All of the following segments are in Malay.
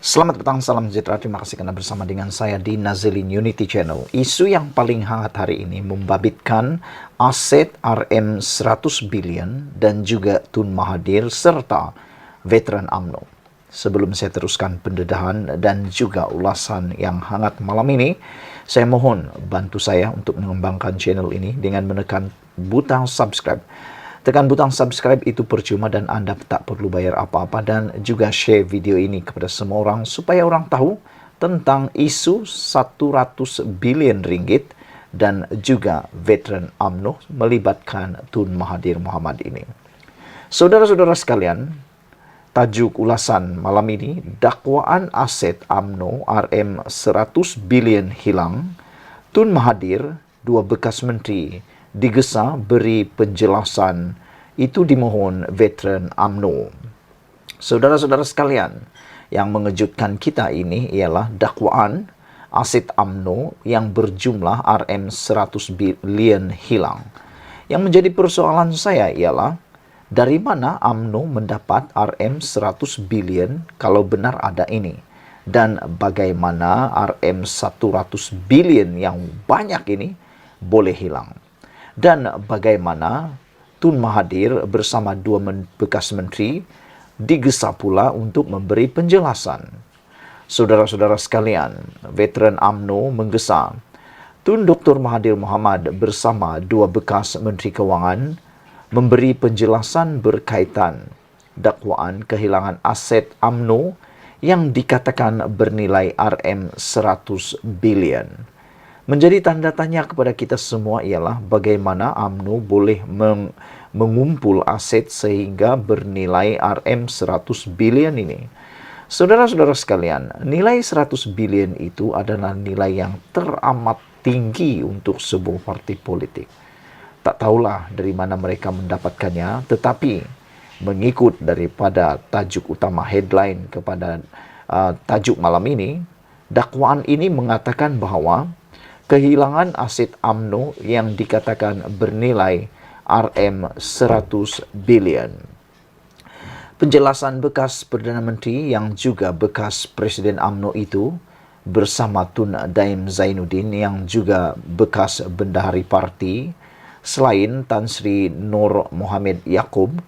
Selamat petang, salam sejahtera. Terima kasih karena bersama dengan saya di Nazilin Unity Channel. Isu yang paling hangat hari ini membabitkan aset RM 100 billion dan juga Tun Mahathir serta veteran UMNO. Sebelum saya teruskan pendedahan dan juga ulasan yang hangat malam ini, saya mohon bantu saya untuk mengembangkan channel ini dengan menekan butang subscribe. Tekan butang subscribe itu percuma dan Anda tak perlu bayar apa-apa, dan juga share video ini kepada semua orang supaya orang tahu tentang isu 100 bilion ringgit dan juga veteran UMNO melibatkan Tun Mahathir Mohamad ini. Saudara-saudara sekalian, tajuk ulasan malam ini, dakwaan aset UMNO RM 100 bilion hilang, Tun Mahathir, dua bekas menteri digesa beri penjelasan, itu dimohon veteran UMNO. Saudara-saudara sekalian, yang mengejutkan kita ini ialah dakwaan aset UMNO yang berjumlah RM 100 bilion hilang. Yang menjadi persoalan saya ialah, dari mana UMNO mendapat RM 100 bilion kalau benar ada ini? Dan bagaimana RM 100 bilion yang banyak ini boleh hilang? Dan bagaimana Tun Mahathir bersama dua bekas menteri digesa pula untuk memberi penjelasan? Saudara-saudara sekalian, veteran UMNO menggesa Tun Dr. Mahathir Mohamad bersama dua bekas menteri kewangan memberi penjelasan berkaitan dakwaan kehilangan aset UMNO yang dikatakan bernilai RM 100 bilion. Menjadi tanda tanya kepada kita semua ialah bagaimana UMNO boleh mengumpul aset sehingga bernilai RM 100 bilion ini. Saudara-saudara sekalian, nilai 100 bilion itu adalah nilai yang teramat tinggi untuk sebuah parti politik. Tak tahulah dari mana mereka mendapatkannya, tetapi mengikut daripada tajuk utama headline kepada tajuk malam ini, dakwaan ini mengatakan bahawa kehilangan aset UMNO yang dikatakan bernilai RM 100 bilion. Penjelasan bekas Perdana Menteri yang juga bekas Presiden UMNO itu bersama Tun Daim Zainuddin yang juga bekas Bendahari Parti, selain Tan Sri Nur Mohamed Yaakob,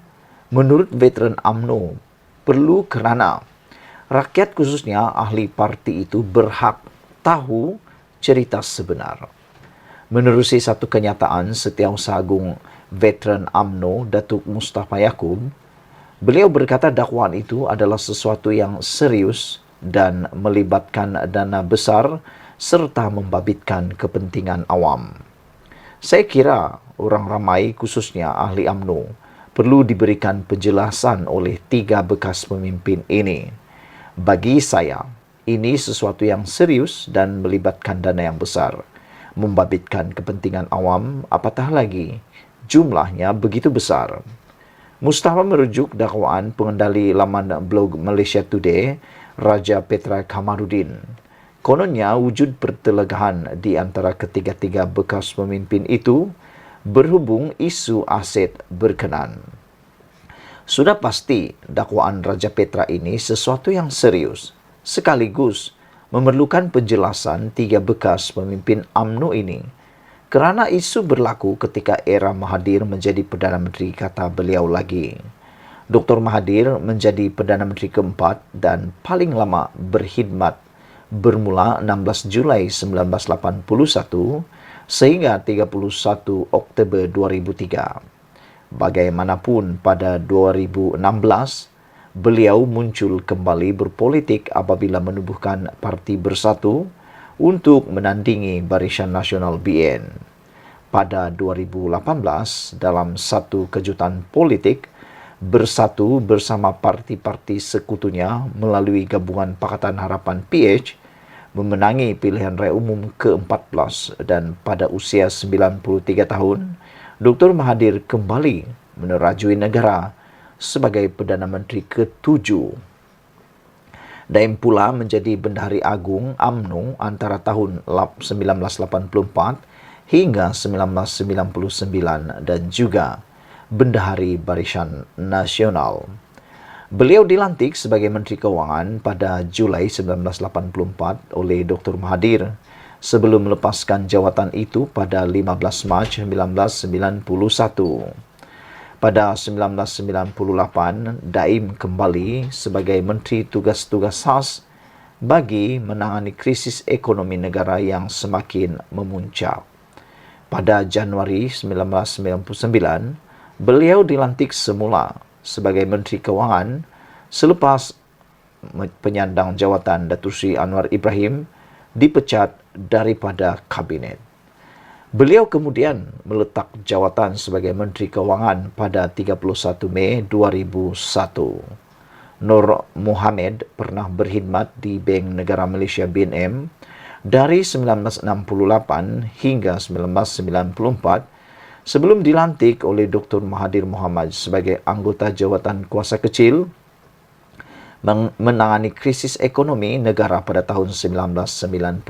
menurut veteran UMNO perlu kerana rakyat khususnya ahli parti itu berhak tahu cerita sebenar. Menerusi satu kenyataan Setiausaha Agung veteran UMNO Datuk Mustafa Yaakob, beliau berkata dakwaan itu adalah sesuatu yang serius dan melibatkan dana besar serta membabitkan kepentingan awam. Saya kira orang ramai khususnya ahli UMNO perlu diberikan penjelasan oleh tiga bekas pemimpin ini. Bagi saya, ini sesuatu yang serius dan melibatkan dana yang besar, membabitkan kepentingan awam, apatah lagi jumlahnya begitu besar. Mustafa merujuk dakwaan pengendali laman blog Malaysia Today, Raja Petra Kamarudin. Kononnya wujud pertelegahan di antara ketiga-tiga bekas pemimpin itu berhubung isu aset berkenan. Sudah pasti dakwaan Raja Petra ini sesuatu yang serius, sekaligus memerlukan penjelasan tiga bekas pemimpin UMNO ini. Kerana isu berlaku ketika era Mahathir menjadi Perdana Menteri, kata beliau lagi. Dr. Mahathir menjadi Perdana Menteri keempat dan paling lama berkhidmat bermula 16 Julai 1981 sehingga 31 Oktober 2003. Bagaimanapun pada 2016, beliau muncul kembali berpolitik apabila menubuhkan Parti Bersatu untuk menandingi Barisan Nasional BN. Pada 2018, dalam satu kejutan politik, Bersatu bersama parti-parti sekutunya melalui gabungan Pakatan Harapan PH memenangi pilihan raya umum ke-14 dan pada usia 93 tahun, Dr. Mahathir kembali menerajui negara sebagai Perdana Menteri ke-7. Daim pula menjadi Bendahari Agung UMNO antara tahun 1984 hingga 1999 dan juga Bendahari Barisan Nasional. Beliau dilantik sebagai Menteri Keuangan pada Julai 1984 oleh Dr. Mahathir sebelum melepaskan jawatan itu pada 15 Mac 1991. Pada 1998, Daim kembali sebagai Menteri Tugas-Tugas Khas bagi menangani krisis ekonomi negara yang semakin memuncak. Pada Januari 1999, beliau dilantik semula sebagai Menteri Keuangan selepas penyandang jawatan Datuk Seri Anwar Ibrahim dipecat daripada kabinet. Beliau kemudian meletak jawatan sebagai Menteri Keuangan pada 31 Mei 2001. Nur Mohamed pernah berkhidmat di Bank Negara Malaysia BNM dari 1968 hingga 1994 sebelum dilantik oleh Dr. Mahathir Mohamad sebagai anggota jawatan kuasa kecil menangani krisis ekonomi negara pada tahun 1998.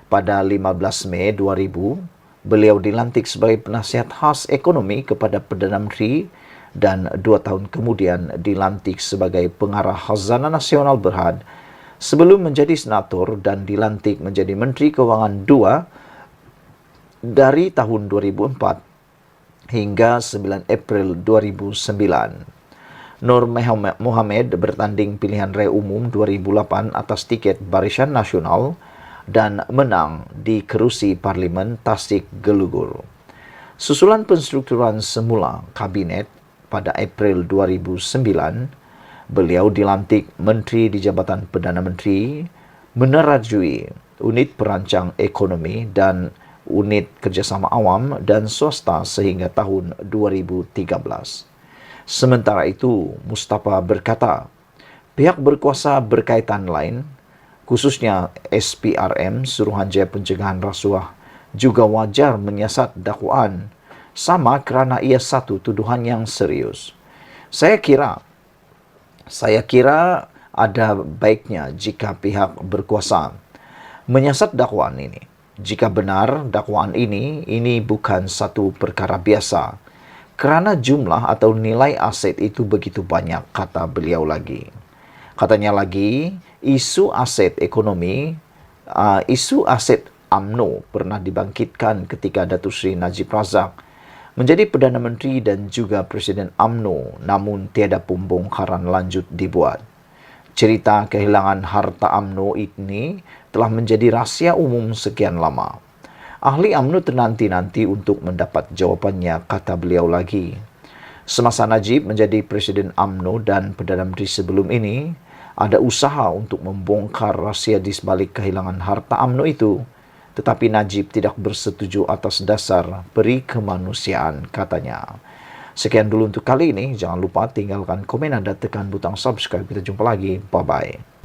Pada 15 Mei 2000, beliau dilantik sebagai penasihat khas ekonomi kepada Perdana Menteri dan 2 tahun kemudian dilantik sebagai pengarah Khazanah Nasional Berhad sebelum menjadi senator dan dilantik menjadi Menteri Keuangan 2 dari tahun 2004 hingga 9 April 2009. Nur Mohamed bertanding pilihan raya umum 2008 atas tiket Barisan Nasional dan menang di kerusi Parlimen Tasik Gelugur. Susulan penstrukturan semula kabinet pada April 2009, beliau dilantik Menteri di Jabatan Perdana Menteri, menerajui Unit Perancang Ekonomi dan Unit Kerjasama Awam dan Swasta sehingga tahun 2013. Sementara itu, Mustafa berkata, pihak berkuasa berkaitan lain, khususnya SPRM, Suruhanjaya Pencegahan Rasuah, juga wajar menyiasat dakwaan sama kerana ia satu tuduhan yang serius. Saya kira ada baiknya jika pihak berkuasa menyiasat dakwaan ini. Jika benar dakwaan ini bukan satu perkara biasa, kerana jumlah atau nilai aset itu begitu banyak, kata beliau lagi. Katanya lagi, isu aset ekonomi, isu aset UMNO pernah dibangkitkan ketika Datuk Seri Najib Razak menjadi Perdana Menteri dan juga Presiden UMNO, namun tiada pembongkaran lanjut dibuat. Cerita kehilangan harta UMNO ini telah menjadi rahsia umum sekian lama. Ahli UMNO ternanti-nanti untuk mendapat jawapannya, kata beliau lagi. Semasa Najib menjadi Presiden UMNO dan Perdana Menteri sebelum ini, ada usaha untuk membongkar rahsia di sebalik kehilangan harta UMNO itu, tetapi Najib tidak bersetuju atas dasar peri kemanusiaan, katanya. Sekian dulu untuk kali ini. Jangan lupa tinggalkan komen Anda, tekan butang subscribe. Kita jumpa lagi. Bye-bye.